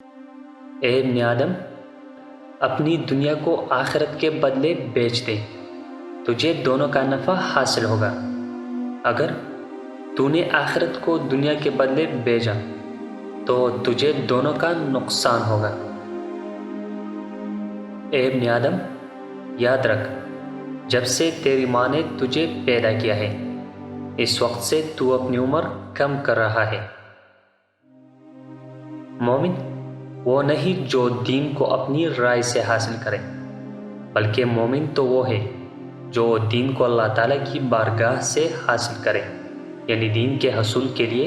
اے ابن آدم، اپنی دنیا کو آخرت کے بدلے بیچ دے، تجھے دونوں کا نفع حاصل ہوگا۔ اگر تو نے آخرت کو دنیا کے بدلے بیچا تو تجھے دونوں کا نقصان ہوگا۔ اے ابن آدم، یاد رکھ، جب سے تیری ماں نے تجھے پیدا کیا ہے اس وقت سے تو اپنی عمر کم کر رہا ہے۔ مومن وہ نہیں جو دین کو اپنی رائے سے حاصل کرے، بلکہ مومن تو وہ ہے جو دین کو اللہ تعالیٰ کی بارگاہ سے حاصل کرے، یعنی دین کے حصول کے لیے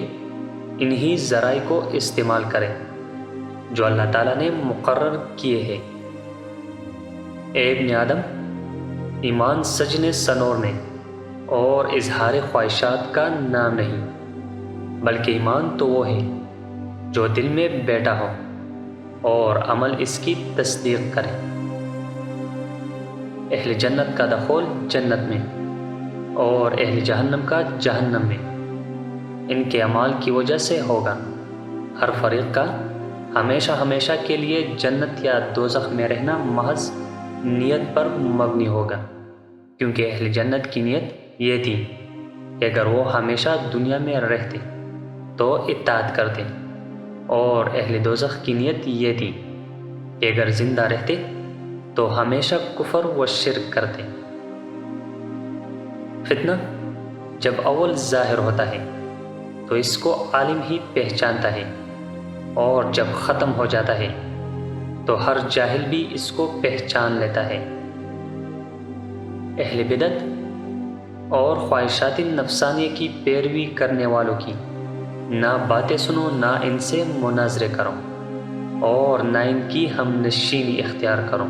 انہی ذرائع کو استعمال کرے جو اللہ تعالیٰ نے مقرر کیے ہیں۔ اے ابن آدم، ایمان سجنے سنورنے اور اظہار خواہشات کا نام نہیں، بلکہ ایمان تو وہ ہے جو دل میں بیٹھا ہو اور عمل اس کی تصدیق کرے۔ اہل جنت کا دخول جنت میں اور اہل جہنم کا جہنم میں ان کے اعمال کی وجہ سے ہوگا۔ ہر فریق کا ہمیشہ ہمیشہ کے لیے جنت یا دوزخ میں رہنا محض نیت پر مبنی ہوگا، کیونکہ اہل جنت کی نیت یہ تھی کہ اگر وہ ہمیشہ دنیا میں رہتے تو اطاعت کرتے، اور اہل دوزخ کی نیت یہ تھی کہ اگر زندہ رہتے تو ہمیشہ کفر و شرک کرتے۔ فتنہ جب اول ظاہر ہوتا ہے تو اس کو عالم ہی پہچانتا ہے، اور جب ختم ہو جاتا ہے تو ہر جاہل بھی اس کو پہچان لیتا ہے۔ اہل بدعت اور خواہشات نفسانیہ کی پیروی کرنے والوں کی نہ باتیں سنو، نہ ان سے مناظرے کرو، اور نہ ان کی ہم نشینی اختیار کرو۔